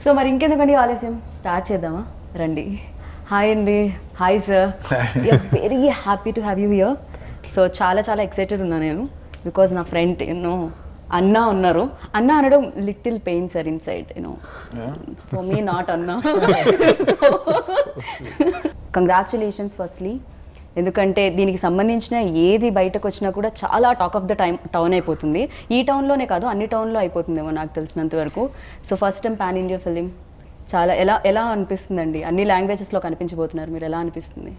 So మరి ఇంకెందుకండి ఆలస్యం, start చేద్దామా? రండి. హాయ్ అండి. Hi sir. Very happy to have you here. So చాలా చాలా ఎక్సైటెడ్ ఉన్నా నేను, బికాజ్ నా ఫ్రెండ్ యూనో అన్నా ఉన్నారు. అన్నా అనడం little pain sir inside, you know for me not అన్నా. కంగ్రాచులేషన్స్ ఫస్ట్లీ, ఎందుకంటే దీనికి సంబంధించిన ఏది బయటకు వచ్చినా కూడా చాలా టాక్ ఆఫ్ ద టౌన్ అయిపోతుంది. ఈ టౌన్లోనే కాదు, అన్ని టౌన్లో అయిపోతుందేమో నాకు తెలిసినంత వరకు. So first time pan India film, చాలా ఎలా అనిపిస్తుందండి? అన్ని లాంగ్వేజెస్లో కనిపించబోతున్నారు మీరు, ఎలా అనిపిస్తుంది?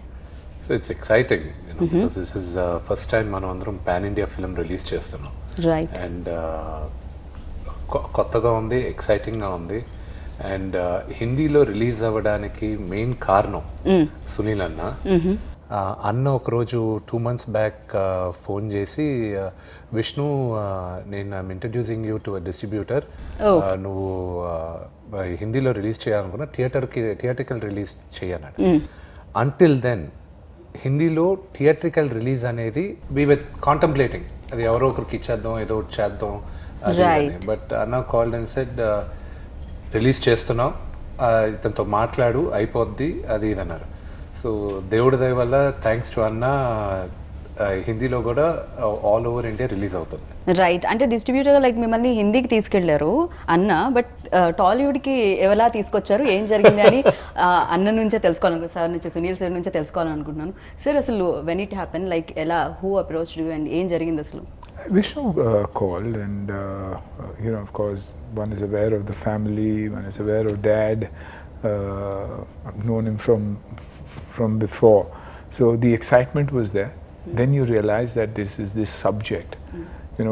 So it's exciting, because this is first time మనం అందరం పాన్ ఇండియా ఫిలిం రిలీజ్ చేస్తున్నాం. రైట్. అండ్ కొత్తగా ఉంది, ఎక్సైటింగ్గా ఉంది. అండ్ హిందీలో రిలీజ్ అవ్వడానికి మెయిన్ కారణం సునీల్ అన్న ఒకరోజు 2 months బ్యాక్ ఫోన్ చేసి, విష్ణు నేను I'm introducing you to a distributor, నువ్వు హిందీలో రిలీజ్ చేయాలనుకున్నా థియేట్రికల్ రిలీజ్ చేయన్నాడు. అంటిల్ దెన్ హిందీలో థియేట్రికల్ రిలీజ్ అనేది వీ విత్ కాంటంప్లేటింగ్, అది ఎవరో ఒకరికి ఇచ్చేద్దాం, ఏదో ఒకటి చేద్దాం. బట్ అన్న కాల్డ్ అండ్ సెడ్ రిలీజ్ చేస్తున్నాం, ఇతనితో మాట్లాడు అయిపోద్ది అది ఇది అన్నారు. సో దేవుడి దయ వల్ల థ్యాంక్స్ టు అన్న హిందీలో కూడా ఆల్ ఓవర్ ఇండియా రిలీజ్ అవుతుంది. రైట్. అంటే డిస్ట్రిబ్యూటర్ లైక్ మిమ్మల్ని హిందీకి తీసుకెళ్లారు అన్న, బట్ టాలీవుడ్కి ఎవలా తీసుకొచ్చారు, ఏం జరిగింది అని అన్న నుంచే తెలుసుకోవాలనుకుంటున్నాను, సార్ నుంచి, సునీల్ సార్ నుంచే తెలుసుకోవాలనుకుంటున్నాను. సార్ అసలు వెన్ ఇట్ హ్యాపెన్, లైక్ ఎలా, హూ అప్రోచ్ యూ అండ్ ఏం జరిగింది అసలు? Vishnu called and of course one is aware of the family, one is aware of Dad. I've known him from before, so the excitement was there. Then you realize that this subject,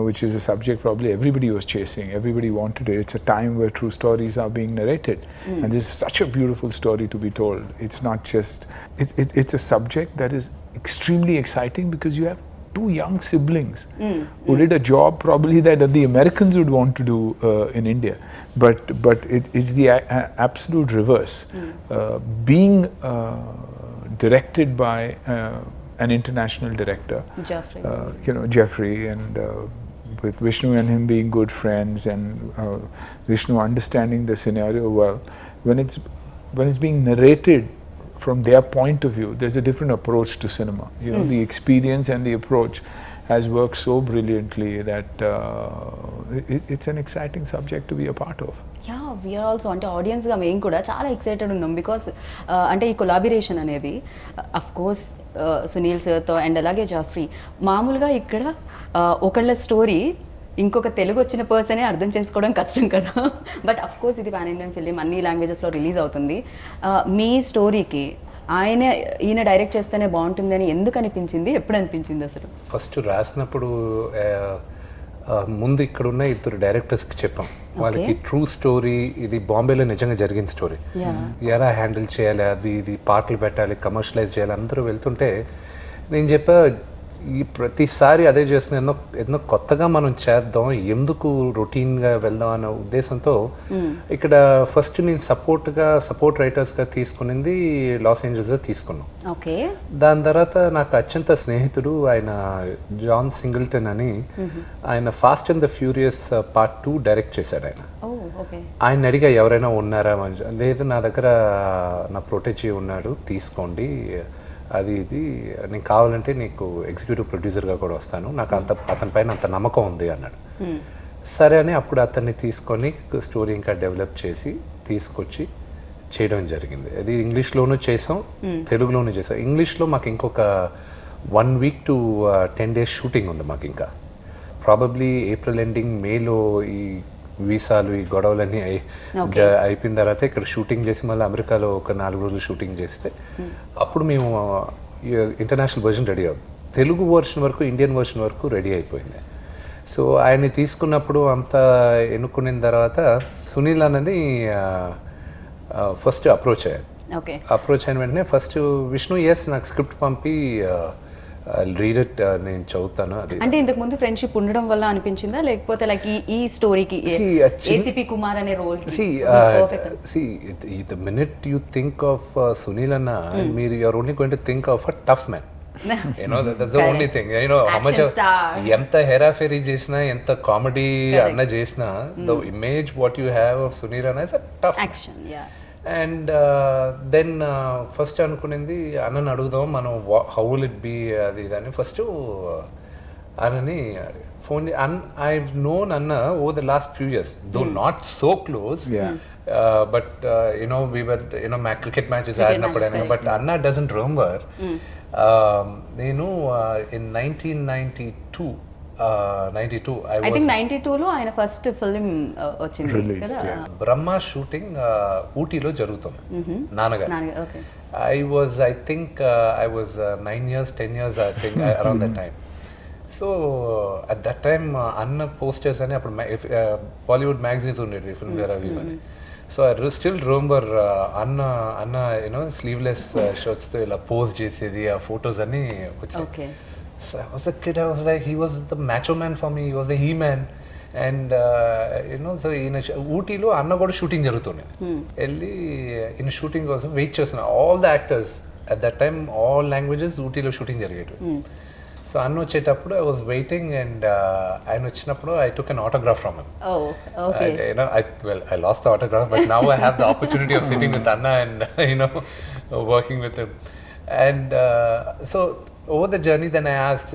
which is a subject probably everybody was chasing, everybody wanted it. It's a time where true stories are being narrated, and this is such a beautiful story to be told. It's not just it's a subject that is extremely exciting because you have 2 young siblings who did a job probably that the Americans would want to do in India, but it's the absolute reverse. Being directed by an international director, Jeffrey, and with Vishnu and him being good friends, and Vishnu understanding the scenario well, when it's being narrated from their point of view, there's a different approach to cinema. The experience and the approach has worked so brilliantly that it's an exciting subject to be a part of. Yeah, we are also, అంటే ఆడియన్స్గా మేము కూడా చాలా excited ఉన్నాం, because అంటే ఈ collaboration అనేది of course Sunil సార్తో అండ్ అలాగే జాఫ్రీ. మామూలుగా ఇక్కడ ఒకళ్ళ స్టోరీ ఇంకొక తెలుగు వచ్చిన పర్సనే అర్థం చేసుకోవడం కష్టం కదా, బట్ అఫ్ కోర్స్ ఇది పాన్ ఇండియన్ ఫిలిం, అన్ని లాంగ్వేజెస్లో రిలీజ్ అవుతుంది. మీ స్టోరీకి ఈయన డైరెక్ట్ చేస్తేనే బాగుంటుంది అని ఎందుకు అనిపించింది, ఎప్పుడు అనిపించింది అసలు? ఫస్ట్ రాసినప్పుడు ముందు ఇక్కడున్న 2 డైరెక్టర్స్కి చెప్పాం, వాళ్ళకి ట్రూ స్టోరీ, ఇది బాంబేలో నిజంగా జరిగిన స్టోరీ, ఎలా హ్యాండిల్ చేయాలి, ఇది పాటలు పెట్టాలి, కమర్షియలైజ్ చేయాలి. అందరూ వెళ్తుంటే నేను చెప్పా, ఈ ప్రతిసారి అదే చేస్తున్నా, ఎన్నో కొత్తగా మనం చేద్దాం, ఎందుకు రొటీన్గా వెళ్దాం అనే ఉద్దేశంతో ఇక్కడ ఫస్ట్ నేను సపోర్ట్ రైటర్స్గా తీసుకునింది లాస్ ఏంజల్స్లో తీసుకున్నాం. ఓకే. దాని తర్వాత నాకు అత్యంత స్నేహితుడు ఆయన జాన్ సింగిల్టన్ అని, ఆయన fast and the furious part 2 direct చేశాడు. ఆయన అడిగా ఎవరైనా ఉన్నారా, లేదు నా దగ్గర నా ప్రొటెజీ ఉన్నాడు, తీసుకోండి, అది ఇది నేను కావాలంటే నీకు ఎగ్జిక్యూటివ్ ప్రొడ్యూసర్గా కూడా వస్తాను, నాకు అతని పైన అంత నమ్మకం ఉంది అన్నాడు. సరే అని అప్పుడు అతన్ని తీసుకొని స్టోరీ ఇంకా డెవలప్ చేసి తీసుకొచ్చి చేయడం జరిగింది. అది ఇంగ్లీష్లోనూ చేసాం, తెలుగులోనూ చేసాం. ఇంగ్లీష్లో మాకు ఇంకొక 1 week to 10 days షూటింగ్ ఉంది మాకు. ఇంకా ప్రాబబ్లీ ఏప్రిల్ ఎండింగ్, మేలో ఈ వీసాలు ఈ గొడవలన్నీ అయిపోయిన తర్వాత ఇక్కడ షూటింగ్ చేసి మళ్ళీ అమెరికాలో ఒక 4 రోజులు షూటింగ్ చేస్తే అప్పుడు మేము ఇంటర్నేషనల్ వర్షన్ రెడీ అవుతుంది. తెలుగు వర్షన్ వరకు, ఇండియన్ వర్షన్ వరకు రెడీ అయిపోయింది. సో ఆయన్ని తీసుకున్నప్పుడు అంతా ఎన్నుకున్న తర్వాత సునీల్ అన్నది ఫస్ట్ అప్రోచ్ అయ్యారు. అప్రోచ్ అయిన వెంటనే ఫస్ట్ విష్ణు నాకు స్క్రిప్ట్ పంపి రీడ్ ఇట్, నేను చదువుతాను. అది అంటే ఇంతకు ముందు ఫ్రెండ్షిప్ ఉండడం వల్ల అనిపించిందా, లేకపోతే లైక్ ఈ స్టోరీకి ఏసీపీ కుమార్ అనే role? the minute you think of Sunil Anna, మీరు you are only going to think of a tough man. That's the only thing. How much Action star. ఎంత హెరాఫెరీ చేసినా ఎంత కామెడీ అన్న చేసినా the image what you have of Sunil Anna is a tough action యా and then first అనుకునింది అన్నని అడుగుదాం మనం హౌ విల్ ఇట్ బీ అది ఇదని ఫస్ట్ అన్నని ఫోన్ ఐ నోన్ అన్న over the last few years though not so close but we were cricket matches ఆడినప్పుడు బట్ అన్న డజంట్ రిమెంబర్ నేను ఇన్ 1992 ఐ థింక్ 92లో ఆయన ఫస్ట్ ఫిల్మ్ వచ్చింది కదా బ్రహ్మ షూటింగ్ ఊటీలో జరుగుతుంది నాన్నగారు okay I think I was 9 years 10 years I think around that time. So at that time Anna posters అని అప్పుడు Bollywood magazines ఉండేవి ఫిల్మ్ వేర్ అవి అని సో I still remember అన్న స్లీవ్లెస్ షర్ట్స్ తో ఇలా పోస్ట్ చేసేది ఆ ఫొటోస్ అన్ని వచ్చాయి. Okay So I was a kid, I was like, he was the macho man for me, he was the he-man. And so in Ootylo, Anna got a shooting jarutunde. Elli in shooting also wait chestunna. All the actors at that time, all languages Ootylo shooting jarigedu. So Anna vachetappudu I was waiting and I vachinappudu I took an autograph from him. Oh, okay. I lost the autograph, but now I have the opportunity of sitting with Anna and working with him. And so over the journey, then I asked,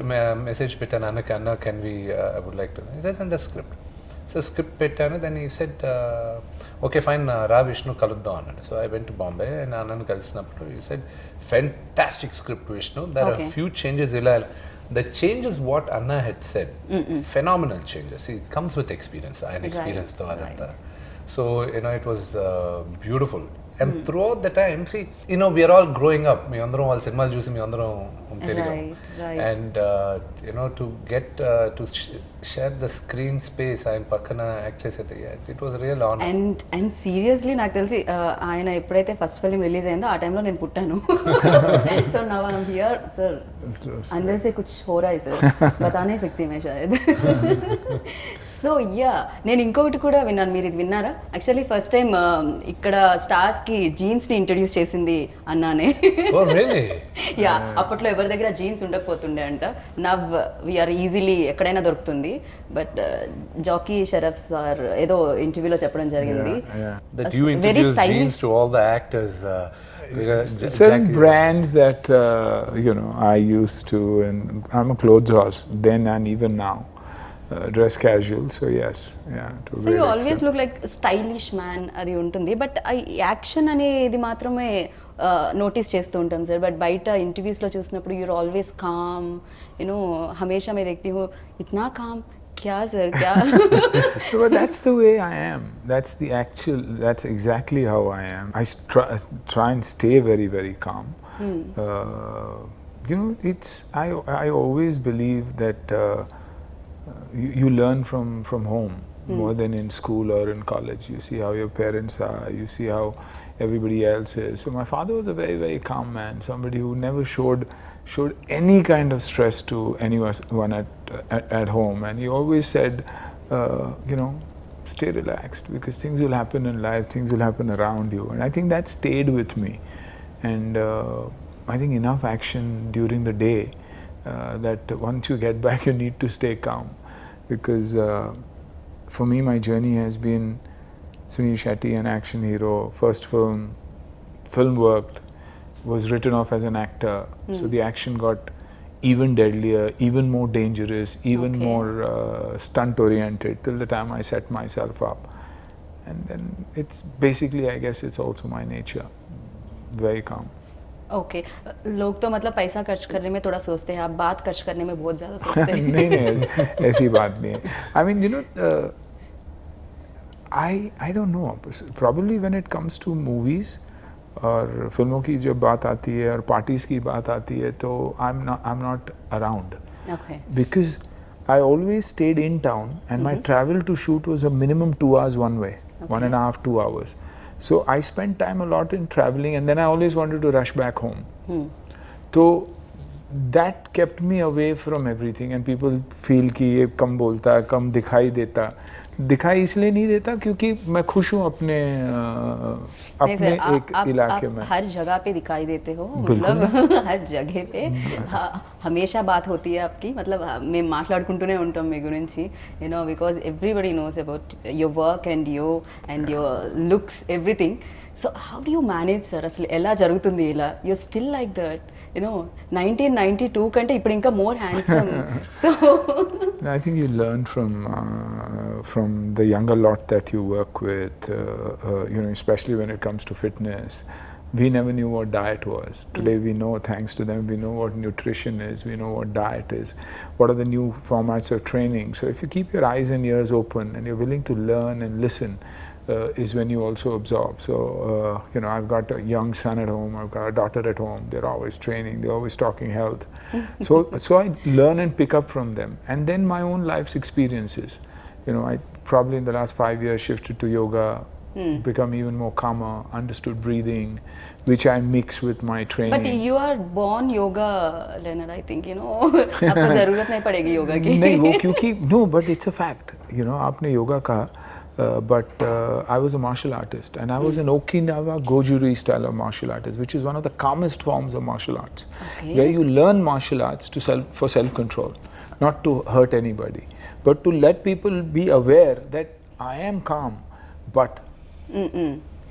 message Pitana, Anna, can we, I would like to, he says, in the script. So script Pitana, then he said, okay, fine, Ra Vishnu Kaludda. So I went to Bombay and Annan Kalsnapur, he said, fantastic script Vishnu, there are a few changes. The changes what Anna had said, phenomenal changes. See, it comes with experience, I had experience to adanta. So, it was beautiful. And throughout the time, see, we are all growing up. Me andro all cinema juice me andro perigam. Right. And to get to share the screen space and pakkana actress it was a real honor. And seriously నాకు తెలిసి ఆయన ఎప్పుడైతే first film release అయిందో ఆ టైంలో నేను పుట్టాను. So now I am here sir अंदर से कुछ हो रहा है सर बता नहीं सकती मैं शायद. సో యా నేను ఇంకొకటి కూడా విన్నాను, మీరు ఇది విన్నారా? యాక్చువల్లీ ఫస్ట్ టైం ఇక్కడ స్టార్స్కి జీన్స్ని ఇంట్రడ్యూస్ చేసింది అన్నానే. యా అప్పట్లో ఎవరి దగ్గర జీన్స్ ఉండకపోతుండే అంట. నవ్ వీఆర్ ఈజీలీ ఎక్కడైనా దొరుకుతుంది. బట్ జాకీ షరఫ్ సార్ ఏదో ఇంటర్వ్యూలో చెప్పడం జరిగింది very stylish to all the actors. Certain brands that I used to, and I'm a clothes horse then and even now. Dress casual, so yes, so you always look like a stylish man అది ఉంటుంది. But action అనేది మాత్రమే notice చేస్తూ ఉంటాం sir. But బయట ఇంటర్వ్యూస్లో చూసినప్పుడు your always com, హమేషా मैं देखती हूँ इतना काम क्या sir क्या. But that's the way I am. That's exactly how I am. I try and stay very very calm. I always believe that you learn from home more than in school or in college. You see how your parents are, you see how everybody else is. So my father was a very very calm man, somebody who never showed any kind of stress to anyone at home, and he always said stay relaxed because things will happen in life, things will happen around you, and I think that stayed with me. And I think enough action during the day that once you get back you need to stay calm, because for me my journey has been Sunil Shetty, an action hero, first film worked, was written off as an actor, so the action got even deadlier, even more dangerous, even more stunt oriented till the time I set myself up. And then it's basically, I guess it's also my nature, very calm. Okay लोग तो मतलब पैसा खर्च करने में थोड़ा सोचते हैं, आप बात खर्च करने में बहुत ज़्यादा सोचते हैं. नहीं ऐसी बात नहीं है. I mean I don't know, probably when it comes to movies और फिल्मों की जब बात आती है और पार्टीज की बात आती है तो I'm not around. Okay. Because I always stayed in town and my travel to shoot was a minimum 2 hours one way, 1.5 2 hours. So I spent time a lot in traveling, and then I always wanted to rush back home. So that kept me away from everything, and people feel कि ये कम बोलता, कम दिखाई देता. दिखाई इसलिए नहीं देता क्योंकि मैं खुश हूँ अपने नहीं अपने सर, एक इलाके आप में। हर जगह पे दिखाई देते हो, बिल्कुल। मतलब हर जगह पे हमेशा बात होती है आपकी, मतलब మేము మాట్లాడుకుంటూనే ఉంటాం మీ గురించి, you know because everybody knows about your work and your looks everything. So how do you manage sir, అసలు ఎలా జరుగుతుంది ఇలా? You still like that, you know 1992 కంటే ఇప్పుడు ఇంకా more handsome. So I think you learn from the younger lot that you work with, you know, especially when it comes to fitness. We never knew what diet was. Today we know, thanks to them, we know what nutrition is, we know what diet is, what are the new formats of training. So if you keep your eyes and ears open and you're willing to learn and listen, is when you also absorb. So, you know, I've got a young son at home, I've got a daughter at home, they're always training, they're always talking health. So I learn and pick up from them. And then my own life's experiences. You know, I probably in the last 5 years shifted to yoga, become even more calmer, understood breathing, which I mix with my training. But you are born yoga learner, I think, you know आपको जरूरत नहीं पड़ेगी योगा की. नहीं वो क्योंकि no, but it's a fact. You know, आपने योगा कहा, but I was a martial artist and I was an Okinawa Gojuri style of martial artist, which is one of the calmest forms of martial arts, where you learn martial arts for self-control, not to hurt anybody, but to let people be aware that I am calm, but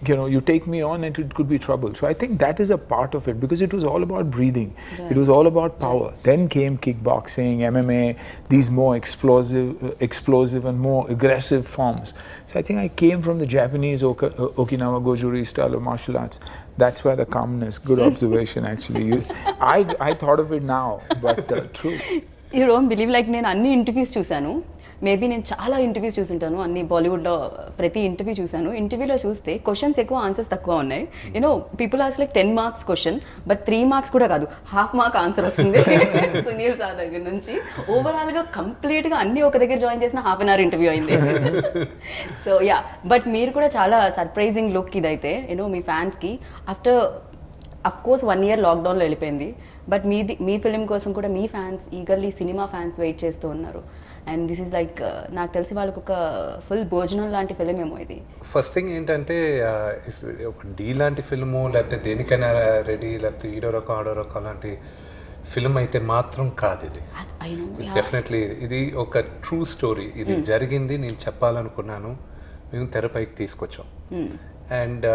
you know, you take me on and it could be trouble. So I think that is a part of it, because it was all about breathing. Right. It was all about power. Right. Then came kickboxing, MMA, these more explosive and more aggressive forms. So I think I came from the Japanese Okinawa Gojuri style of martial arts. That's why the calmness. Good observation, actually. I thought of it now, but true. You don't believe, like నేను అన్ని interviews చూశాను, maybe నేను చాలా interviews చూసుంటాను, అన్ని బాలీవుడ్లో ప్రతి interview చూశాను. ఇంటర్వ్యూలో చూస్తే క్వశ్చన్స్ ఎక్కువ, ఆన్సర్స్ తక్కువ ఉన్నాయి. You know people as like 10 marks question, but 3 marks కూడా కాదు, ½ మార్క్ ఆన్సర్ వస్తుంది సునీల్ సార్ దగ్గర నుంచి. ఓవరాల్గా కంప్లీట్గా అన్ని ఒక దగ్గర జాయిన్ చేసిన ½ అన్ అవర్ ఇంటర్వ్యూ అయింది. సో యా, బట్ మీరు కూడా చాలా సర్ప్రైజింగ్ లుక్ ఇదైతే, యూనో మీ ఫ్యాన్స్కి. ఆఫ్టర్ అఫ్ కోర్స్ 1 ఇయర్ లాక్డౌన్లో వెళ్ళిపోయింది, బట్ మీ ఫిలిం కోసం కూడా మీ fans eagerly, cinema fans wait చేస్తూ ఉన్నారు. అండ్ దిస్ ఈజ్ లైక్, నాకు తెలిసి వాళ్ళకి ఒక ఫుల్ భోజనం లాంటి ఫిలిం ఏమో ఇది. ఫస్ట్ థింగ్ ఏంటంటే, ఒక డీ లాంటి ఫిల్ము లేకపోతే దేనికైనా రెడీ, లేకపోతే ఈడో రకం ఆడో రకం అలాంటి ఫిల్మ్ అయితే మాత్రం కాదు ఇది. ఇట్స్ డెఫినెట్లీ ఇది ఒక ట్రూ స్టోరీ. ఇది జరిగింది, నేను చెప్పాలనుకున్నాను, మేము తెరపైకి తీసుకొచ్చాం. అండ్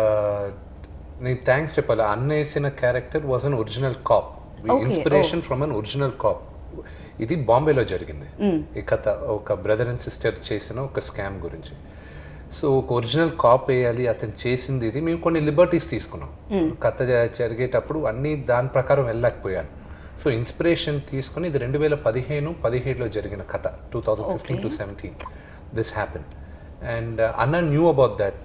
నేను థ్యాంక్స్ చెప్పాలి, అన్న వేసిన character was an original cop, inspiration from an original cop. ఇది బాంబేలో జరిగింది ఈ కథ, ఒక బ్రదర్ అండ్ సిస్టర్ చేసిన ఒక స్కామ్ గురించి. సో ఒక ఒరిజినల్ కాప్ వేయాలి, అతను చేసింది ఇది. మేము కొన్ని లిబర్టీస్ తీసుకున్నాం కథ జరిగేటప్పుడు, అన్నీ దాని ప్రకారం వెళ్ళలేకపోయాను. సో ఇన్స్పిరేషన్ తీసుకుని, ఇది 2015-17లో జరిగిన కథ, 2015 to 17 this happen. And Anna knew about that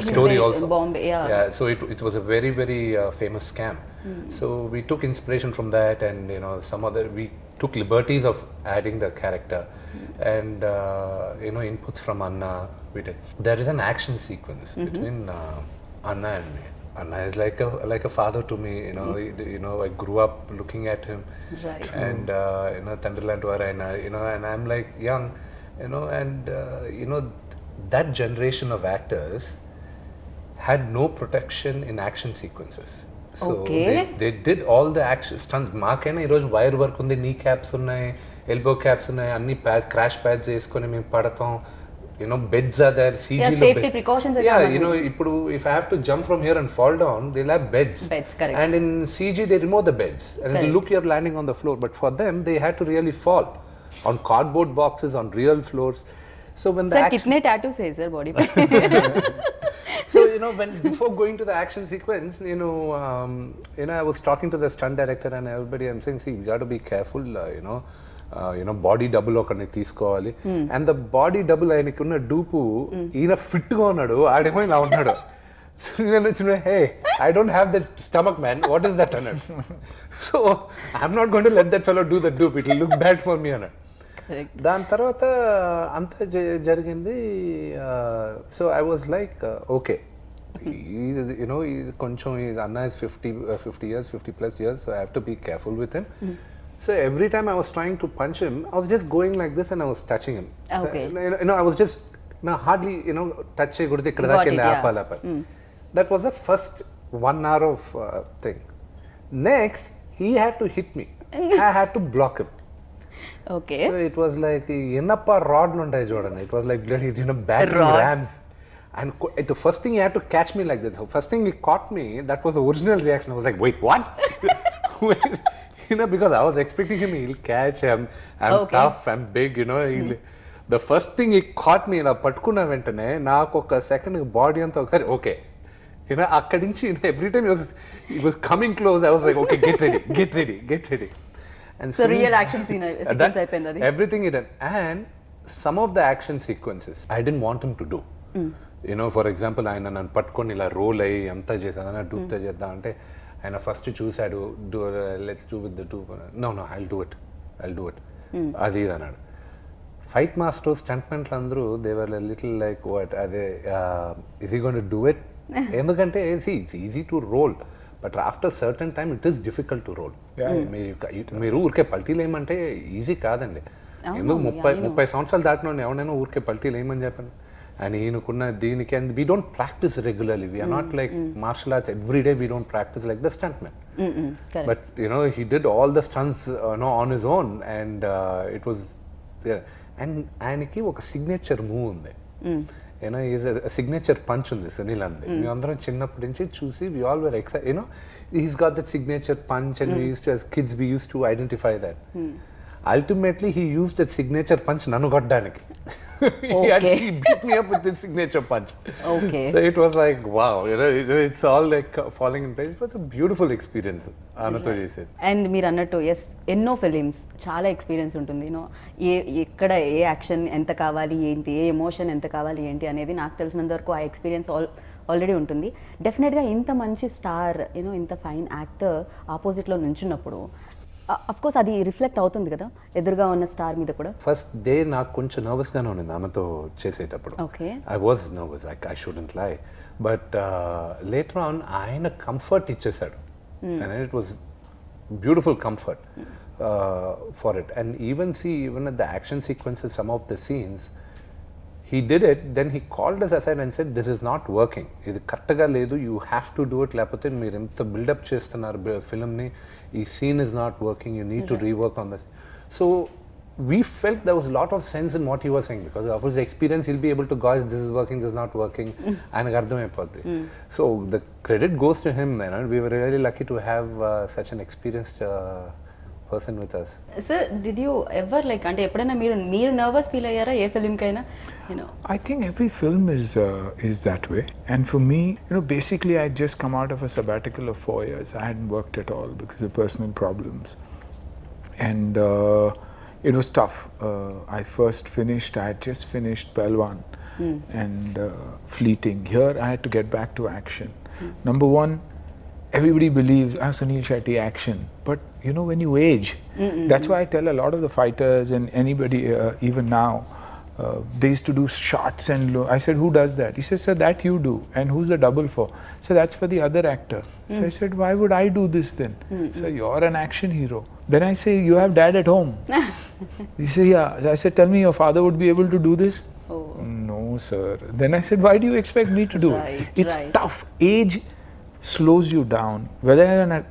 story also. Bombay, yeah. So it was a very, very famous scam. So we took inspiration from that, and you know, we took liberties of adding the character, and you know, inputs from Anna we did. There is an action sequence between Anna and me. Anna is like a father to me. You know, I grew up looking at him, right. And you know, Thunderland Varaina, you know, and I'm like young. You know, and you know, that generation of actors had no protection in action sequences. So they did all the action stunts. Maakaina ee roju wire work undi, knee caps unnai, elbow caps unnai, anni crash pads cheskoni mem padatam. You know, beds are there, CG safety precautions. You know, if I have to jump from here and fall down, they'll have beds, correct. And in CG they remove the beds, and it'll look you're landing on the floor, but for them they had to really fall on cardboard boxes, on real floors. So when the kitne tattoos hai sir body pe? So you know, before going to the action sequence, you know, I was talking to the stunt director and everybody. I'm saying, see, we got to be careful, you know, body double okanni teesukovali. And the body double ayaniki unna dupu eena fit ga unnadu, aademo ila unnadu. So you know, hey, I don't have that stomach, man, what is that annadu. So I'm not going to let that fellow do the dupe, it will look bad for me annadu. దాని తర్వాత అంతా జరిగింది. So I was like okay, కొంచెం అన్న is 50 years, 50+ years, so I have to be careful with him. So every time I was trying to punch him, I was just going like this and I was touching him. Okay. So, I was just hardly touch cheyakudadu ikkada Got daake it, yeah. aapala. That was the first 1 hour of thing. Next, he had to hit me. I had to block him. Okay. So it was like enappa rod lu untayi chodandi. It was like bloody battering Rods. rams. And the first thing he had to catch me like this. The first thing he caught me, that was the original reaction. I was like, wait, what? Because I was expecting him, he'll catch him. I'm Okay. tough, I'm big, The first thing he caught me, ఇలా పట్టుకున్న వెంటనే నాకు ఒక second body అంతా ఒకసారి okay అక్కడి నుంచి every time he was coming close. I was like, okay, get ready. And So real action sequence అయిపోయింది అది. Everything he done. And some of the action sequences, I didn't want him to do. For example, ఆయన నన్ను పట్టుకొని ఇలా role అయ్యి అంతా చేశాను డూప్తో చేద్దాం అంటే ఆయన ఫస్ట్ చూశాడు let's do with the two no I'll do it అది ఇది అన్నాడు. ఫైట్ మాస్టర్ స్టంట్మెంట్లు అందరూ దేవర్ లిటిల్ లైక్ వాట్ అదే is he going to do it ఎందుకంటే it's easy to roll but after certain time it is difficult to roll. మీరు ఊరికే పల్టీలు ఏమంటే ఈజీ కాదండి. ఎందుకు 30 సంవత్సరాలు దాటిన ఎవరైనా ఊరికే పల్టీలు ఏమని చెప్పాను. And ఈయనకున్న దీనికి and we don't practice regularly. We are not like martial arts every day. We don't practice like the stuntman. Correct. But he did all the stunts on his own, and it was and ఆయనకి ఒక signature move ఉంది. Is signature punch ఉంది సునీల్ అంది. మేమందరం చిన్నప్పటి నుంచి చూసి we all were excited. He's got that signature punch, and we used to, as kids, we used to identify that. Ultimately, he used that signature punch nanu kottడానికి. He beat me up with this signature punch. Okay. So it was like, wow, it's all like falling in place. It was a beautiful experience. Anatho said. And మీరు అన్నట్టు yes ఎన్నో films చాలా experience ఉంటుంది. ఎక్కడ ఏ action ఎంత కావాలి ఏంటి, ఏ emotion ఎంత కావాలి ఏంటి అనేది నాకు తెలిసినంత వరకు ఆ ఎక్స్పీరియన్స్ ఆల్రెడీ ఉంటుంది. డెఫినెట్గా ఇంత మంచి స్టార్ ఇంత ఫైన్ యాక్టర్ ఆపోజిట్లో నుంచున్నప్పుడు అఫ్ కోర్స్ అది రిఫ్లెక్ట్ అవుతుంది కదా ఎదురుగా ఉన్న స్టార్ మీద కూడా. ఫస్ట్ డే నాకు కొంచెం నర్వస్గానే ఉన్నది ఆమెతో చేసేటప్పుడు. Okay. I was nervous, I shouldn't లై. బట్ లేటర్ ఆన్ ఆయన కంఫర్ట్ ఇచ్చేసాడు. And it was beautiful comfort for it. And even at the action sequences, some of the scenes, he did it, then he called us aside and said, this is not working, ఇది కరెక్ట్గా లేదు, you have to do it, లేకపోతే మీరు ఎంత buildup చేస్తున్నారు ఫిల్మ్ని, ఈ scene is not working, you need to rework on this. So we felt there was a lot of sense in what he was saying, because of his experience he'll be able to gauge this is working, this is not working, ఆయనకు అర్థమైపోద్ది. So the credit goes to him, we were really lucky to have such an experienced person with us. Sir, did you ever అంటే ఎప్పుడైనా మీరు nervous feel అయ్యారా ఏ ఫిల్మ్కైనా? I think every film is that way. And for me, basically I'd just come out of a sabbatical of 4 years. I hadn't worked at all because of personal problems. And it was tough. I had just finished Pelwan and Fleeting. Here I had to get back to action. Number one, everybody believes, Sunil Shetty, action. But when you age, that's why I tell a lot of the fighters and anybody, even now, they used to do shots and I said, who does that? He says, sir, that you do. And who's the double for? So that's for the other actor. So I said, why would I do this then? So you're an action hero. Then I say, you have dad at home. He said, yeah. I said, tell me your father would be able to do this? Oh. No, sir. Then I said, why do you expect me to do it? It's tough. Age slows you down. Whether you're an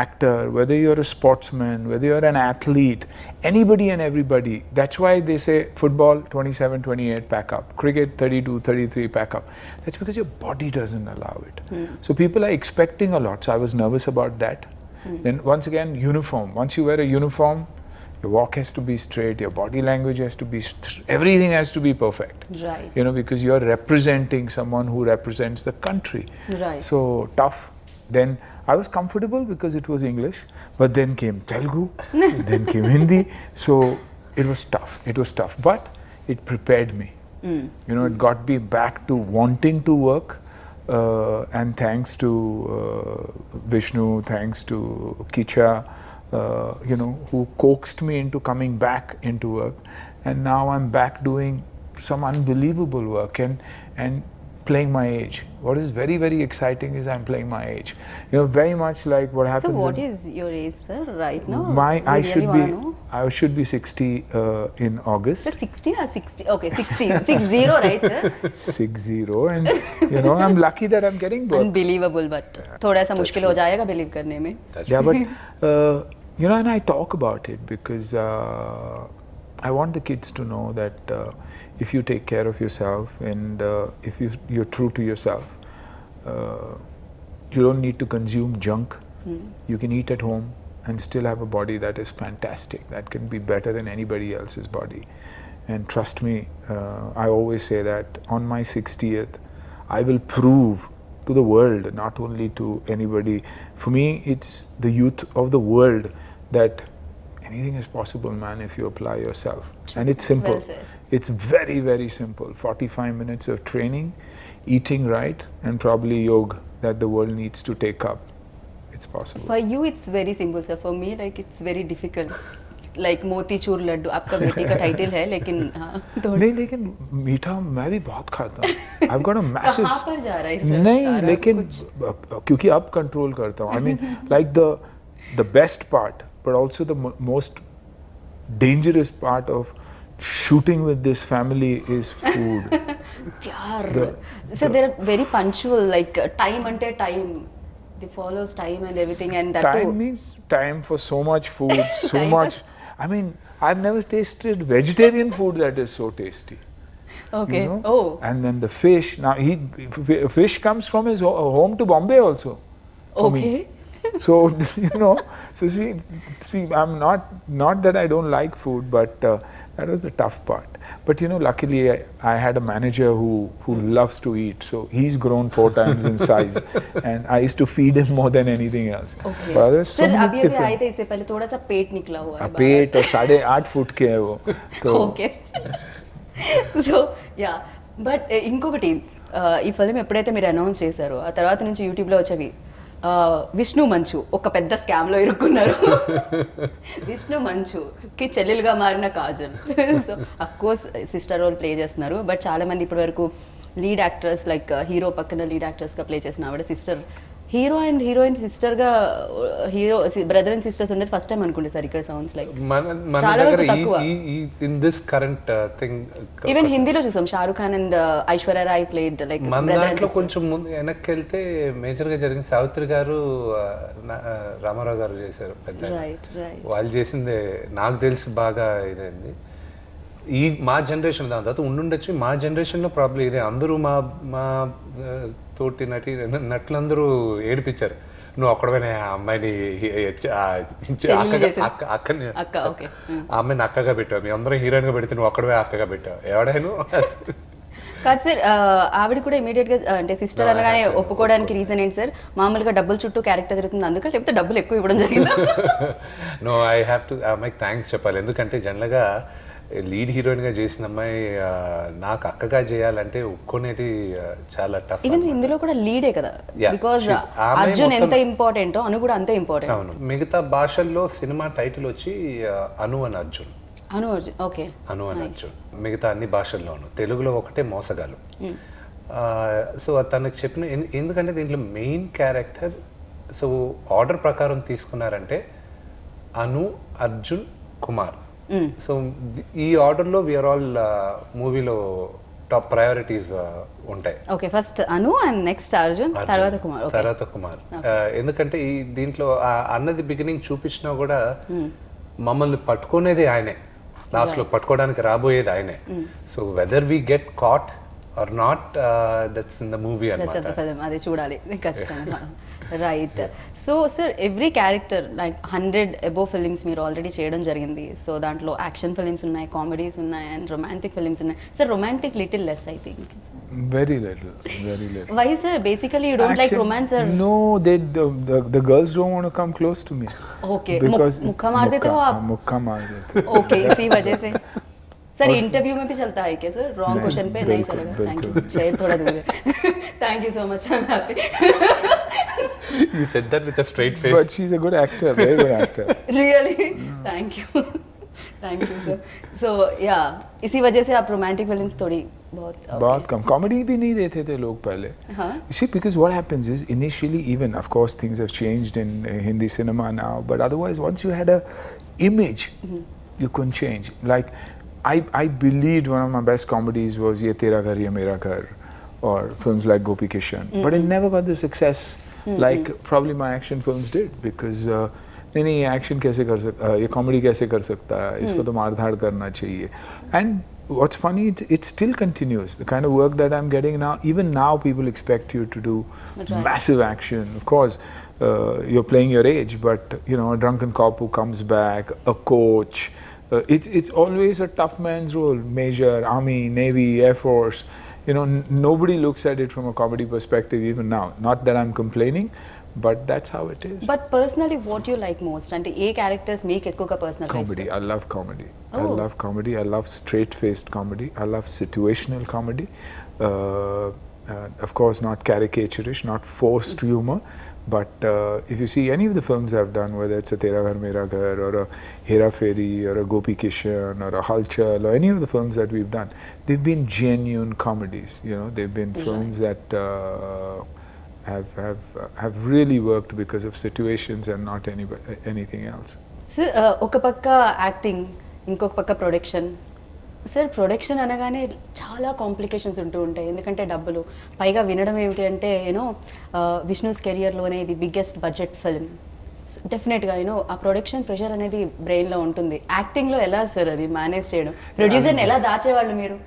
actor, whether you're a sportsman, whether you're an athlete, anybody and everybody. That's why they say football 27, 28 pack up, cricket 32, 33 pack up. That's because your body doesn't allow it. So people are expecting a lot. So I was nervous about that. Then once again, uniform. Once you wear a uniform, your walk has to be straight, your body language has to be everything has to be perfect. Right. Because you're representing someone who represents the country. Right. So tough. Then I was comfortable because it was English, but then came Telugu, then came Hindi. So it was tough, but it prepared me. It got me back to wanting to work, and thanks to Vishnu, thanks to Kicha, who coaxed me into coming back into work. And now I'm back doing some unbelievable work. And playing my age. What is very, very exciting is I'm playing my age. You know, very much like what So happens. what is your age, sir, right now? I We should really be wanna know. I should be 60 in August. So 60 or 60? Okay, 60. 60, right, sir? 60, and you know, I'm lucky that I'm getting both. Unbelievable, but थोड़ा सा मुश्किल हो जाएगा believe करने में. Yeah, but you know, and I talk about it because I want the kids to know that if you take care of yourself and if you're true to yourself, you don't need to consume junk. You can eat at home and still have a body that is fantastic, that can be better than anybody else's body. And trust me, I always say that on my 60th, I will prove to the world, not only to anybody. For me, it's the youth of the world that anything is possible, man, if you apply yourself. And it's simple. Well said. It's very, very simple. 45 minutes of training, eating right, and probably yoga that the world needs to take up. It's possible. For you, it's very simple, sir. For me, like it's very difficult. Like motichoor Laddu आपका बेटी का title है, लेकिन हाँ नहीं, लेकिन मीठा मैं भी बहुत खाता हूँ. I've got a massive. कहाँ पर जा रहा है सर? नहीं, लेकिन क्योंकि अब कंट्रोल करता हूँ. I mean, like the best part, but also the most dangerous part of shooting with this family is food. यार, so they're very punctual, like time ante time. They follows time and everything, and that Time too. means time for so much food, so Time much. I mean, I've never tasted vegetarian food that is so tasty. Okay. You know? Oh. And then the fish. Now, fish comes from his home to Bombay also. for me. Okay. So you know, so see, I'm not that I don't like food, but that was the tough part. But you know, luckily I had a manager who loves to eat, so he's grown 4 times in size, and I used to feed him more than anything else. Okay. But there's so sir many अभी different- आए थे इससे पहले थोड़ा सा पेट निकला हुआ है पेट और 8.5 फुट के है वो तो ఓకే సో యా బట్ ఇంకొకటి ఈ ఫిల్మ్ ఎప్పుడైతే మీరు అనౌన్స్ చేశారో ఆ తర్వాత నుంచి యూట్యూబ్లో వచ్చేవి విష్ణు మంచు ఒక పెద్ద స్కామ్లో ఇరుక్కున్నారు విష్ణు మంచుకి చెల్లెలుగా మారిన Kajal so of course sister role play చేస్తున్నారు బట్ చాలా మంది ఇప్పటి వరకు లీడ్ యాక్టర్స్ లైక్ హీరో పక్కన లీడ్ యాక్టర్స్గా ప్లే చేసిన ఆవిడ సిస్టర్ హీరో అండ్ హీరోయిన్ సిస్టర్గా హీరో బ్రదర్ అండ్ సిస్టర్స్ ఉండేది ఫస్ట్ టైం అనుకుంటే సార్ ఇక్కడ సౌండ్స్ లైక్ మన చాలా దగ్గర వరకు తక్కువ in this current thing even హిందీలో చూసాం Shahrukh Khan and Aishwarya Rai played like మన దాంట్లో కొంచెం ముందు వెనక్కి వెళ్తే మేజర్ గా జరిగింది సావిత్రి గారు రామారావు గారు చేశారు పెద్ద రైట్ రైట్ వాళ్ళు చేసింది నాకు తెలిసి బాగా ఇదైంది ఈ మా జనరేషన్ దాని తర్వాత ఉండుండొచ్చు మా జనరేషన్లో ప్రాబ్లం ఇదే అందరూ మా తోటి నటులందరూ ఏడిపించారు నువ్వు ఒక్కడమే ఆ అమ్మాయిని అక్కని ఆ అమ్మాయిని అక్కగా పెట్టావు మీ అందరం హీరోయిన్గా పెడితే నువ్వు ఒక్కడమే అక్కగా పెట్టావు ఎవడైనా కాదు సార్ ఆవిడ కూడా ఇమీడియట్ గా అంటే సిస్టర్ అనగానే ఒప్పుకోవడానికి రీజన్ ఏంటి సార్ మామూలుగా డబ్బుల చుట్టూ క్యారెక్టర్ జరుగుతుంది అందుకే లేకపోతే డబ్బులు ఎక్కువ ఇవ్వడం జరిగిందా నో ఐ హ్యావ్ టు అమ్మాయికి థ్యాంక్స్ చెప్పాలి ఎందుకంటే జనరల్గా లీడ్ హీరోయిన్గా చేసిన అమ్మాయి నాకు అక్కగా చేయాలంటే ఒప్పుకునేది చాలా టఫ్ ఈవెన్ ఇందులో కూడా లీడే కదా బికాజ్ అర్జున్ ఎంత ఇంపార్టెంటో అను కూడా అంతే ఇంపార్టెంట్ అవును మిగతా భాషల్లో సినిమా టైటిల్ వచ్చి అను అని అర్జున్ అను అర్జున్ ఓకే అను అని అర్జున్ మిగతా అన్ని భాషల్లోనూ తెలుగులో ఒకటే మోసగాలు సో తనకు చెప్పిన ఎందుకంటే దీంట్లో మెయిన్ క్యారెక్టర్ సో ఆర్డర్ ప్రకారం తీసుకున్నారంటే అను అర్జున్ కుమార్ సో ఈ ఆర్డర్లో వీఆర్ ఆల్ మూవీలో టాప్ ప్రయారిటీస్ ఉంటాయి okay first Anu and next Arjun తర్వాత కుమార్ ఎందుకంటే ఈ దీంట్లో అన్నది బిగినింగ్ చూపించినా కూడా మమ్మల్ని పట్టుకునేది ఆయనే లాస్ట్ లో పట్టుకోవడానికి రాబోయేది ఆయనే so whether we get caught or not that's in the movie అన్నమాట అది చూడాలి ఖచ్చితంగా right so sir every character like 100 above films మీరు ఆల్రెడీ చేయడం జరిగింది సో దాంట్లో యాక్షన్ ఫిలిమ్స్ ఉన్నాయి కామెడీస్ ఉన్నాయి అండ్ రొమాంటిక్ ఫిలిమ్స్ ఉన్నాయి sir romantic little less I think very little why sir basically you don't like romance or no the girls don't want to come close to me okay मुक्का मार देते हो आप मुक्का मार देते okay इसी वजह से सर इंटरव्यू में भी चलता है क्या सर रॉन्ग क्वेश्चन पे नहीं चलेगा थैंक यू चेयर थोड़ा दूर है thank you so much I am happy you said that with a straight face but she's a good actor very good actor really thank you sir so yeah इसी वजह से आप romantic films थोड़ी बहुत कम comedy भी नहीं देते थे लोग पहले. You see, because what happens is initially, even of course things have changed in Hindi cinema now, but otherwise once you had a image, you couldn't change. Like I believed one of my best comedies was Ye Tera Ghar Ye Mera Ghar, or films like Gopi Kishan, but it never got the success like probably my action films did, because नहीं action कैसे कर सकता, ये comedy कैसे कर सकता है, इसको तो मार धाड़ करना चाहिए. And what's funny, it still continues. The kind of work that I'm getting now, even now people expect you to do massive action. Of course, you're playing your age, but you know, a drunken cop who comes back, a coach. It's always a tough man's role. Major, Army, Navy, Air Force. You know, nobody looks at it from a comedy perspective even now. Not that I'm complaining, but that's how it is. But personally, what you like most? And the characters make ఎక్కువగా personal comedy. I love comedy. I love comedy. I love straight-faced comedy. I love situational comedy. Of course, not caricaturish, not forced humor. But if you see any of the films I've done, whether it's a Tera Ghar Mera Ghar, or a Hera Fairy, or a Gopi Kishan, or a Halchal, or any of the films that we've done, they've been genuine comedies. You know, they've been films that have really worked because of situations and not anything else. Sir, ఒక పక్క acting, ఇంకొక పక్క production. Sir, production అనగానే చాలా complications ఉంటూ ఉంటాయి, ఎందుకంటే డబ్బులు, పైగా వినడం ఏమిటి అంటే యూనో విష్ణుస్ కెరియర్లోనే ఇది బిగ్గెస్ట్ బడ్జెట్ ఫిల్మ్. డెఫినెట్గా యూనో ఆ ప్రొడక్షన్ ప్రెషర్ అనేది బ్రెయిన్లో ఉంటుంది. యాక్టింగ్లో ఎలా సార్ అది మేనేజ్ చేయడం? ప్రొడ్యూసర్ని ఎలా దాచేవాళ్ళు మీరు?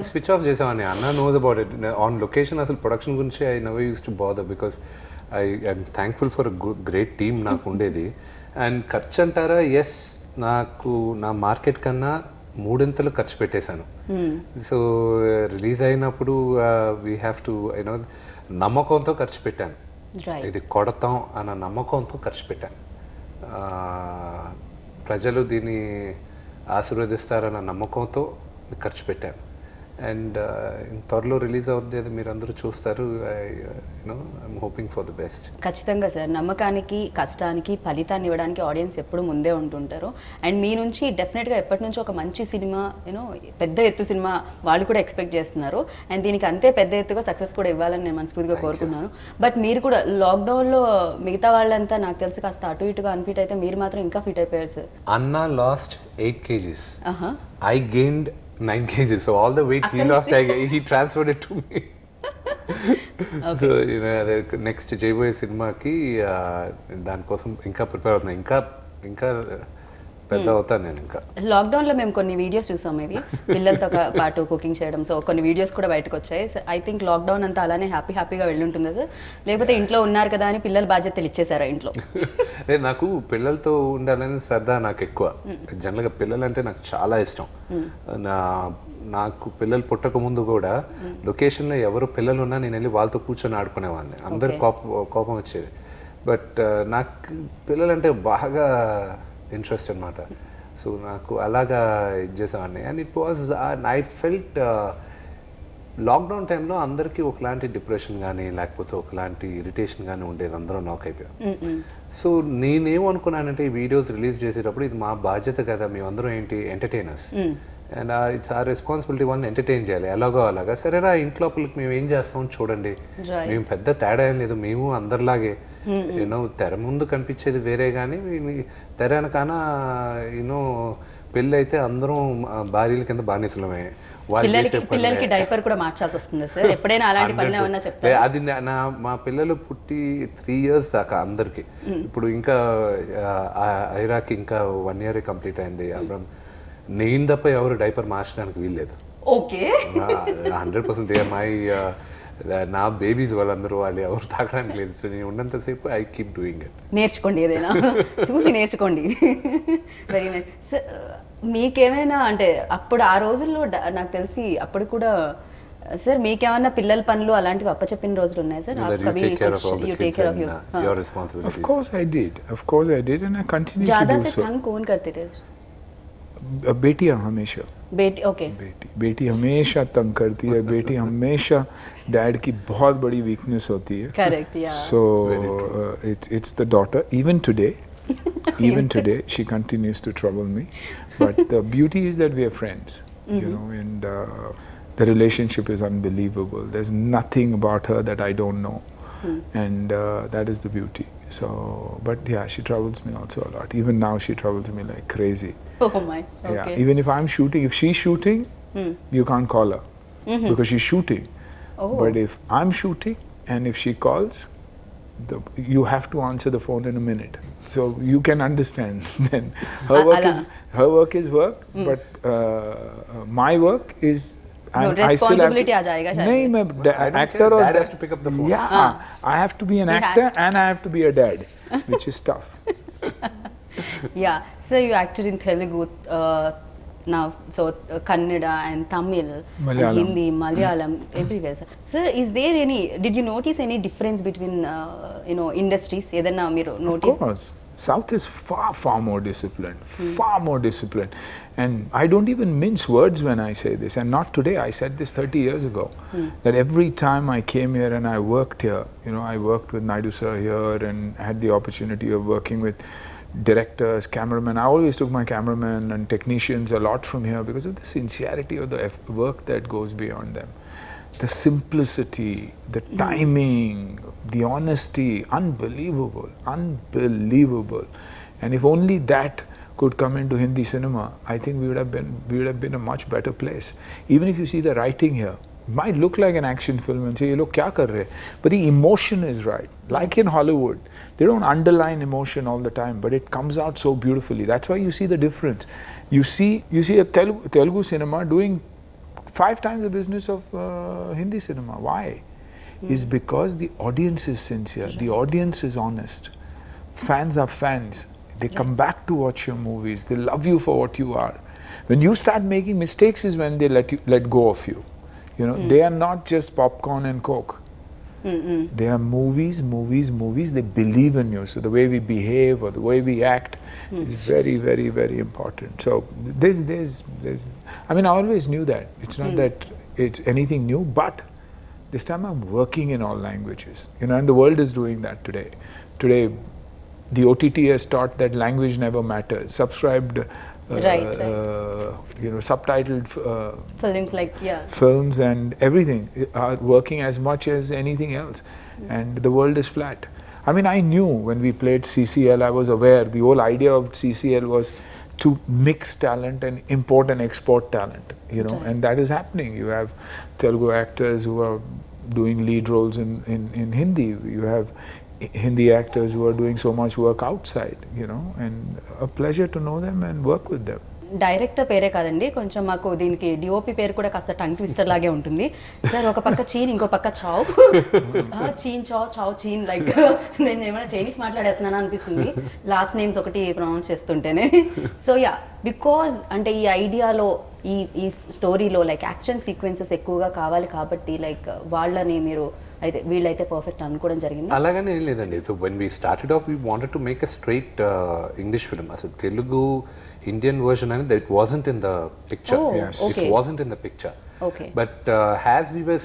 స్విచ్ ఆఫ్ చేసేవాడిని. అన్న knows about it. On location అసలు ప్రొడక్షన్ గురించి I never use to bother, because I'm thankful for great team నాకు ఉండేది. అండ్ ఖర్చు అంటారా, ఎస్, నాకు నా మార్కెట్ కన్నా 3 ఇంతలు ఖర్చు పెట్టేశాను. సో రిలీజ్ అయినప్పుడు వీ హ్యావ్ టు యూనో నమ్మకంతో ఖర్చు పెట్టాను. ఇది కొడతాం అన్న నమ్మకంతో ఖర్చు పెట్టాను. ప్రజలు దీన్ని ఆశీర్వదిస్తారన్న నమ్మకంతో ఖర్చు పెట్టాను. అండ్ త్వరలో రిలీజ్ అవుతుంది, మీరు అందరూ చూస్తారు. You know I'm hoping for the best. ఖచ్చితంగా సార్, నమ్మకానికి కష్టానికి ఫలితాన్ని ఇవ్వడానికి ఆడియన్స్ ఎప్పుడు ముందే ఉంటుంటారు. అండ్ మీ నుంచి డెఫినెట్గా ఎప్పటి నుంచో ఒక మంచి సినిమా, యూనో పెద్ద ఎత్తు సినిమా వాళ్ళు కూడా ఎక్స్పెక్ట్ చేస్తున్నారు. అండ్ దీనికి అంతే పెద్ద ఎత్తుగా సక్సెస్ కూడా ఇవ్వాలని నేను మనస్ఫూర్తిగా కోరుకున్నాను. బట్ మీరు కూడా లాక్డౌన్లో మిగతా వాళ్ళంతా నాకు తెలిసి కాస్త అటు ఇటుగా అన్ఫిట్ అయితే, మీరు మాత్రం ఇంకా ఫిట్ అయిపోయారు సార్. అన్నా last 8 kgs. I gained 9 kgs. So all the weight he lost, he transferred it to me. Okay. So you know, next చేయబోయే సినిమాకి దానికోసం ఇంకా ప్రిపేర్ అవుతున్నా. ఇంకా పెద్ద అవుతాను నేను. ఇంకా లాక్డౌన్లో మేము కొన్ని వీడియోస్ చూసాం, ఇవి పిల్లలతో పాటు కుకింగ్ చేయడం. సో కొన్ని వీడియోస్ కూడా బయటకు వచ్చాయి. ఐ థింక్ లాక్డౌన్ అంతా అలానే హ్యాపీగా వెళ్ళి ఉంటుందా సార్? లేకపోతే ఇంట్లో ఉన్నారు కదా అని పిల్లల బాధ్యతలు ఇచ్చేసారా ఇంట్లో? నాకు పిల్లలతో ఉండాలని సరదా నాకు ఎక్కువ. జనరల్గా పిల్లలు అంటే నాకు చాలా ఇష్టం. నాకు పిల్లలు పుట్టక ముందు కూడా లొకేషన్లో ఎవరు పిల్లలు ఉన్నా నేను వెళ్ళి వాళ్ళతో కూర్చొని ఆడుకునేవాడిని. అందరు కోపం వచ్చేది. బట్ నాకు పిల్లలంటే బాగా ఇంట్రెస్ట్ అనమాట. సో నాకు అలాగా ఇది చేసేవాడిని. And it was I felt lockdown టైంలో అందరికీ ఒకలాంటి డిప్రెషన్ కానీ లేకపోతే ఒకలాంటి ఇరిటేషన్ కానీ ఉండేది. అందరూ నాక్ అయిపోయాం. సో నేనేమనుకున్నానంటే ఈ వీడియోస్ రిలీజ్ చేసేటప్పుడు ఇది మా బాధ్యత కదా, మేమందరం ఏంటి ఎంటర్టైనర్స్, అండ్ ఇట్స్ ఆ రెస్పాన్సిబిలిటీ వాళ్ళని ఎంటర్టైన్ చేయాలి ఎలాగో అలాగా. సరేనా, ఇంట్లోపలికి మేము ఏం చేస్తాం చూడండి, మేము పెద్ద తేడా ఏం లేదు, మేము అందరిలాగే. యూనో తెర ముందు కనిపించేది వేరే, కానీ తెర వెనకాన యూనో పెళ్ళి అయితే అందరం భార్యల కింద బానిసలమే. పిల్లలకి డైపర్ కూడా మార్చాల్సి వస్తుంది సార్ ఎప్పుడైనా? అలాంటి పనులు ఏమన్నా చెప్తారా? అది మా పిల్లలు పుట్టి 3 years దాకా అందరికి. ఇప్పుడు ఇంకా ఐరాకి ఇంకా 1 year కంప్లీట్ అయింది. అబ్రహం నేను తప్ప ఎవరు డైపర్ మార్చడానికి వీల్లేదు. ఓకే, 100% నా బేబీస్ వాళ్ళందరూ వాళ్ళు ఎవరు తాగడానికి లేదు. సో నేను ఉన్నంతసేపు ఐ కీప్ డూయింగ్ ఇట్. నేర్చుకోండి, ఏదైనా చూసి నేర్చుకోండి. Very nice. మీకేమైనా అంటే అప్పుడు ఆ రోజుల్లో నాకు తెలిసి అప్పుడు కూడా సార్ మీకేమన్నా పిల్లల పనులు అలాంటివి అప్పచెప్పిన రోజులు ఉన్నాయి sir? You take care of your responsibilities. Of course I did and I continue to do so. ज़्यादा से तंग कौन करते थे? बेटियां हमेशा. बेटी हमेशा तंग करती है. बेटी हमेशा डैड की बहुत बड़ी वीकनेस होती है. Correct, yeah. So it's the daughter. Even today she continues to trouble me. But the beauty is that we are friends. You know, and The relationship is unbelievable. There's nothing about her that I don't know. And that is the beauty. So, but yeah, she troubles me also a lot. Even now she troubles me like crazy. Oh my, okay. Yeah, even if I'm shooting, if she's shooting, you can't call her because she's shooting. Oh. But if I'm shooting and if she calls, you have to answer the phone in a minute. So you can understand. Then her work is work, but my work is. No, responsibility आ जाएगा शायद. नहीं, मैं actor or dad has to pick up the phone. Yeah, I have to be an actor and I have to be a dad, which is tough. Yeah, so you acted in Telugu now, so Kannada and Tamil, Malayalam. and Hindi, Malayalam, everywhere. Sir, is there any? Did you notice any difference between industries? ఏదైనా మీరు notice? Of course, South is far more disciplined, far more disciplined, and I don't even mince words when I say this. And not today. I said this 30 years ago. That every time I came here and I worked here, I worked with Naidu sir here and had the opportunity of working with directors, cameramen. I always took my cameramen and technicians a lot from here because of the sincerity of the work that goes beyond them. The simplicity, the timing, the honesty, unbelievable. And if only that could come into Hindi cinema, I think we would have been a much better place. Even if you see the writing here, it might look like an action film and say, "Ye log kya kar rahe?" But the emotion is right. Like in Hollywood, they don't underline emotion all the time, but it comes out so beautifully. That's why you see the difference. You see a Telugu cinema doing 5 times the business of Hindi cinema. Why? Is because the audience is sincere, the audience is honest. Fans are fans. They come back to watch your movies. They love you for what you are. When you start making mistakes is when they let go of you. They are not just popcorn and Coke. They are movies. They believe in you. So the way we behave or the way we act is very, very, very important. So there's I mean, I always knew that. It's not that it's anything new, but this time I'm working in all languages. And the world is doing that today. Today, the OTT has taught that language never matters. Subscribed, Right. Subtitled Films films and everything are working as much as anything else. And the world is flat. I mean, I knew when we played CCL, I was aware the whole idea of CCL was to mix talent and import and export talent, and that is happening. You have Telugu actors who are doing lead roles in Hindi. You have Hindi actors who are doing so much work outside, and a pleasure to know them and work with them. Director పేరే కాదండి, కొంచెం మాకు దీనికి DOP పేరు కూడా కాస్త tongue twister లాగే ఉంటుంది. సార్ ఒక పక్క చీన్, ఇంకో పక్క చావ్. చీన్ చావ్ చీన్, లైక్ నేను ఏమైనా చైనీస్ మాట్లాడేస్తున్నాను అనిపిస్తుంది లాస్ట్ నేమ్స్ ఒకటి ప్రొనౌన్స్ చేస్తుంటేనే. సో యా, బికాజ్ అంటే ఈ ఐడియాలో ఈ స్టోరీలో లైక్ యాక్షన్ సీక్వెన్సెస్ ఎక్కువగా కావాలి కాబట్టి లైక్ వాళ్ళని మీరు అయితే వీళ్ళైతే పర్ఫెక్ట్ అనుకోవడం జరిగింది. అలాగనే ఏం లేదండి. So when we started off we wanted to make a straight English film. అసలు Telugu Indian version and it wasn't in the picture. Yes. Okay. It wasn't in the picture. Okay. But as we were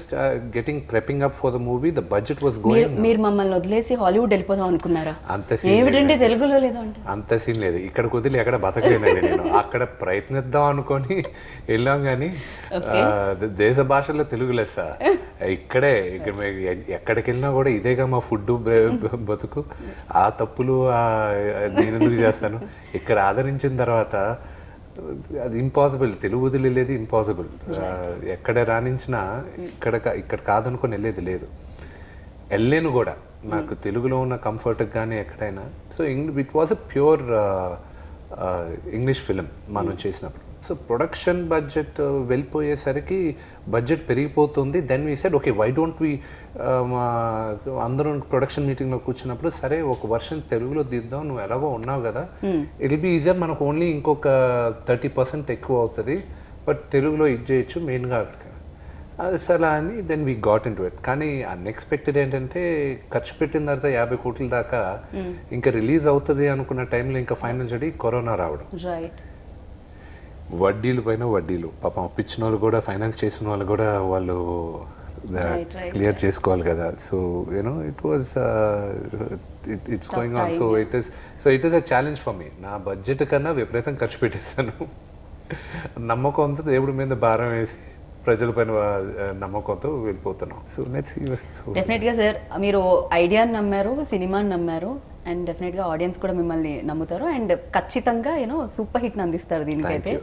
prepping up for the movie, the budget was going. మీరు మమ్మల్ని వదిలేసి Hollywood వెళ్ళిపోదాం అనుకున్నారా? అంత scene ఏమిటండి తెలుగులో లేదా అంటే? అంత సీన్ లేదు. ఇక్కడ కుదిలి ఎక్కడ బతకలేనండి నేను. అక్కడ ప్రయత్నిద్దాం అనుకొని వెళ్ళాం, కానీ దేశ భాషల్లో తెలుగు లెస్స. ఇక్కడ ఎక్కడికి వెళ్ళినా కూడా ఇదేగా మా ఫుడ్ బతుకు. ఆ తప్పులు నేను ఎందుకు చేస్తాను? ఇక్కడ ఆదరించిన తర్వాత అది ఇంపాసిబుల్. తెలుగు వదిలేదు, ఇంపాసిబుల్. ఎక్కడ రాణించినా ఇక్కడ కాదనుకొని వెళ్ళేది లేదు. వెళ్ళలేను కూడా. నాకు తెలుగులో ఉన్న కంఫర్ట్ కానీ ఎక్కడైనా. So it was a pure English film మనం చేసినప్పుడు. సో ప్రొడక్షన్ బడ్జెట్ వెళ్ళిపోయేసరికి బడ్జెట్ పెరిగిపోతుంది. Then we said okay, why don't we, అందరూ ప్రొడక్షన్ మీటింగ్లో కూర్చున్నప్పుడు సరే ఒక వర్షన్ తెలుగులో తీద్దాం, నువ్వు ఎలాగో ఉన్నావు కదా, ఇట్ విల్ బీ ఈజియర్, మనకు ఓన్లీ ఇంకొక 30% ఎక్కువ అవుతుంది, బట్ తెలుగులో ఇది చేయొచ్చు మెయిన్గా అక్కడ. అది సరే అని then we got in to it. కానీ అన్ఎక్స్పెక్టెడ్ ఏంటంటే ఖర్చు పెట్టిన తర్వాత 50 కోట్ల దాకా ఇంకా రిలీజ్ అవుతుంది అనుకున్న టైంలో ఇంకా ఫైనాన్షియల్లీ కరోనా రావడం, వడ్డీలు పైన వడ్డీలు. పాపం అప్పించిన వాళ్ళు కూడా, ఫైనాన్స్ చేసిన వాళ్ళు కూడా వాళ్ళు క్లియర్ చేసుకోవాలి కదా. So it's going on. So it is a challenge for me. నా బడ్జెట్ కన్నా విపరీతం ఖర్చు పెట్టేస్తాను. నమ్మకం అంతా దేవుడి మీద భారం వేసి ప్రజలపైన నమ్మకంతో వెళ్ళిపోతున్నాం. So let's see. డెఫినెట్గా సార్, మీరు ఐడియాని నమ్మారు, సినిమాని నమ్మారు, అండ్ డెఫినెట్గా ఆడియన్స్ కూడా మిమ్మల్ని నమ్ముతారు, అండ్ ఖచ్చితంగా సూపర్ హిట్ని అందిస్తారు దీనికైతే.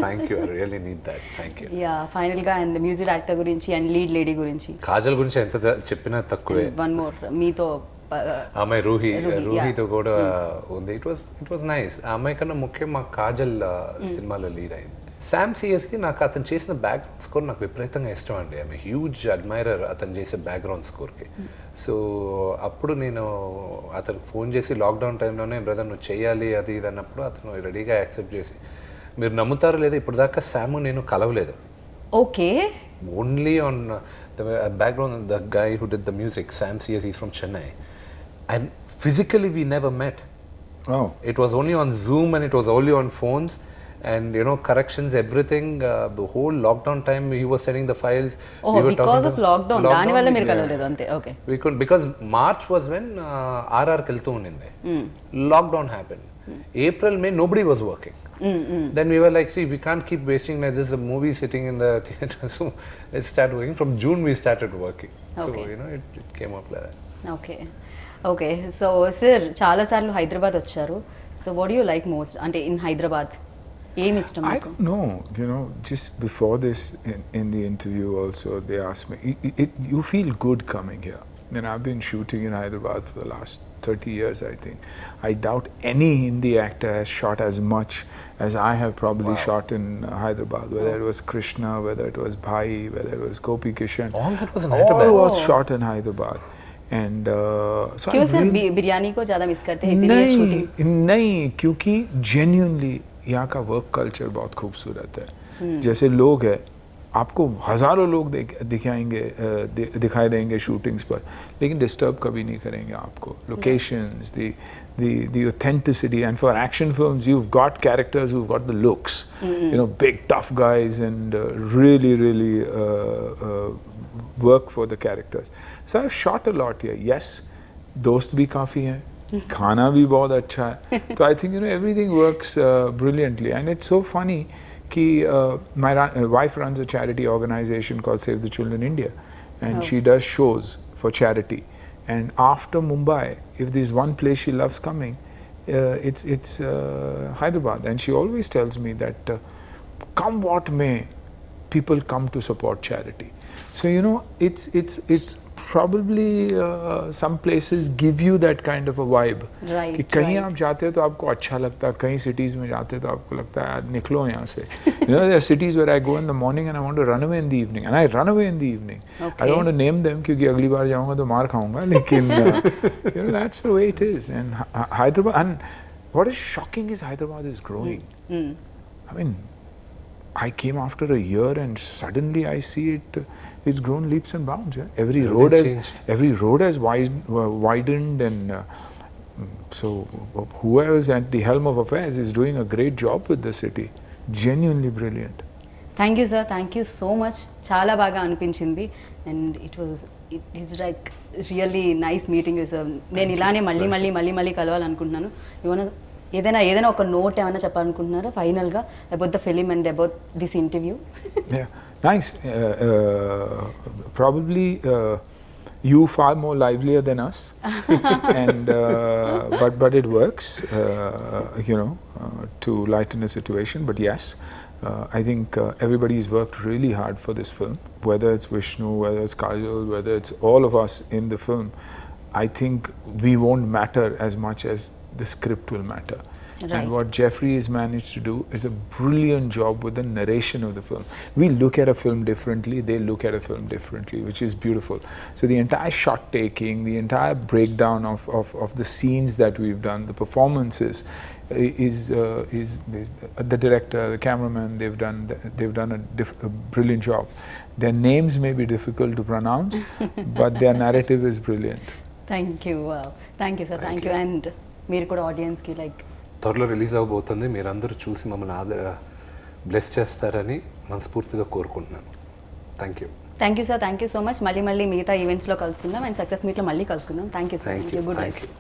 Thank you. I really need that. Thank you. Yeah, ఫైనల్గా అండ్ మ్యూజిక్ డైరెక్టర్ గురించి అండ్ లీడ్ లేడీ గురించి, కాజల్ గురించి ఎంత చెప్పినా తక్కువే. వన్ మోర్ మీతో అమ్మాయి రూహీతో కూడా ఉంది. It was nice. ఆ అమ్మాయి కన్నా ముఖ్యం మా కాజల్ సినిమాలో లీడ్ అయింది. శామ్ సిఎస్కి నాకు అతను చేసిన బ్యాక్గ్రౌండ్ స్కోర్ నాకు విపరీతంగా ఇష్టం అండి. ఐఎమ్ హ్యూజ్ అడ్మైరర్ అతను చేసే బ్యాక్గ్రౌండ్ స్కోర్కి. సో అప్పుడు నేను అతనికి ఫోన్ చేసి లాక్డౌన్ టైంలోనే బ్రదర్ నువ్వు చేయాలి అది ఇది అన్నప్పుడు అతను రెడీగా యాక్సెప్ట్ చేసి, మీరు నమ్ముతారో లేదో ఇప్పుడు దాకా శామ్ నేను కలవలేదు. Okay. Only on the background the guy who did the music, Sam CS, is from Chennai. And physically we never met. Oh. It was only on Zoom and it was only on phones, and corrections, everything. The whole lockdown time he was sending the files. Oh, because of lockdown. Dani valla meer kalaledu ante. Okay. We couldn't, because March was when RR keltu uninde. Lockdown happened. April, May nobody was working. Then we were like, see, we can't keep wasting like this, a movie sitting in the theater. So let's start working. From June we started working. Okay. So it came up like that. Okay. Okay. So sir చాలాసార్లు హైదరాబాద్ వచ్చారు. So what you like most అంటే in Hyderabad ఏమి ఇష్టం? I don't know. Just before this, in the interview also, they asked me, you feel good coming here. I've been shooting in Hyderabad for the last 30 years, I think. I doubt any Hindi actor has shot as much as I have probably shot in Hyderabad, whether it was Krishna, whether it was Bhai, whether it was Gopi Kishan. All that was in Hyderabad. All was shot in Hyderabad. And so क्यों sir biryani को ज़्यादा miss करते हैं इसीलिए shooting? नहीं, क्योंकि genuinely यहाँ का वर्क कल्चर बहुत खूबसूरत है. जैसे लोग हैं, आपको हज़ारों लोग दिखाई देंगे शूटिंग्स पर, लेकिन डिस्टर्ब कभी नहीं करेंगे आपको. Locations, the authenticity, and for action films you've got characters who've got the looks, big tough guys, and really work for the characters. So I've shot a lot here. Yes, दोस्त भी काफ़ी हैं, खाना भी बहुत अच्छा है. So I think everything works brilliantly, and it's so funny कि my wife runs a charity organization called Save the Children India, and she does shows for charity. And after Mumbai, if there's one place she loves coming, it's Hyderabad, and she always tells me that come what may, people come to support charity. So it's probably some places give you that kind of a vibe. Right. कि कहीं आप जाते हो तो आपको अच्छा लगता है, कहीं cities में जाते हो तो आपको लगता है यार निकलो यहाँ से. There are cities where I go in the morning and I want to run away in the evening, and I run away in the evening. Okay. I don't want to name them क्योंकि अगली बार जाऊँगा तो मार खाऊँगा, लेकिन that's the way it is. And Hyderabad, and what is shocking is Hyderabad is growing. I mean, I came after a year and suddenly I see it's grown leaps and bounds. Yeah? Every road has widened, and so whoever's at the helm of affairs is doing a great job with the city. Genuinely brilliant. Thank you sir, thank you so much. చాలా బాగా అనిపించింది, and it is like really nice meeting you sir. నేను ఇలానే మళ్ళీ కలవాలనుకుంటున్నాను. ఏదైనా ఒక note ఏమైనా చెప్పాలనుకుంటున్నారా ఫైనల్గా about the film and about this interview? Nice. Probably you far more livelier than us, and but it works, to lighten the situation. But yes, I think everybody's worked really hard for this film. Whether it's Vishnu, whether it's Kajal, whether it's all of us in the film, I think we won't matter as much as the script will matter. Right. And what Jeffrey has managed to do is a brilliant job with the narration of the film. We look at a film differently, they look at a film differently, which is beautiful. So the entire shot taking, the entire breakdown of the scenes that we've done, the performances, is the director, the cameraman, they've done a brilliant job. Their names may be difficult to pronounce, but their narrative is brilliant. Thank you sir, thank you. And మీరు కూడా ఆడియన్స్కి like త్వరలో release అవ్వబోతుంది, మీరందరూ చూసి మమ్మల్ని bless చేస్తారని మనస్ఫూర్తిగా కోరుకుంటున్నాను. Thank you sir, thank you so much. మళ్ళీ మిగతా ఈవెంట్స్లో కలుసుకుందాం, అండ్ సక్సెస్ మీట్లో మళ్ళీ కలుసుకుందాం. Thank you sir, good night.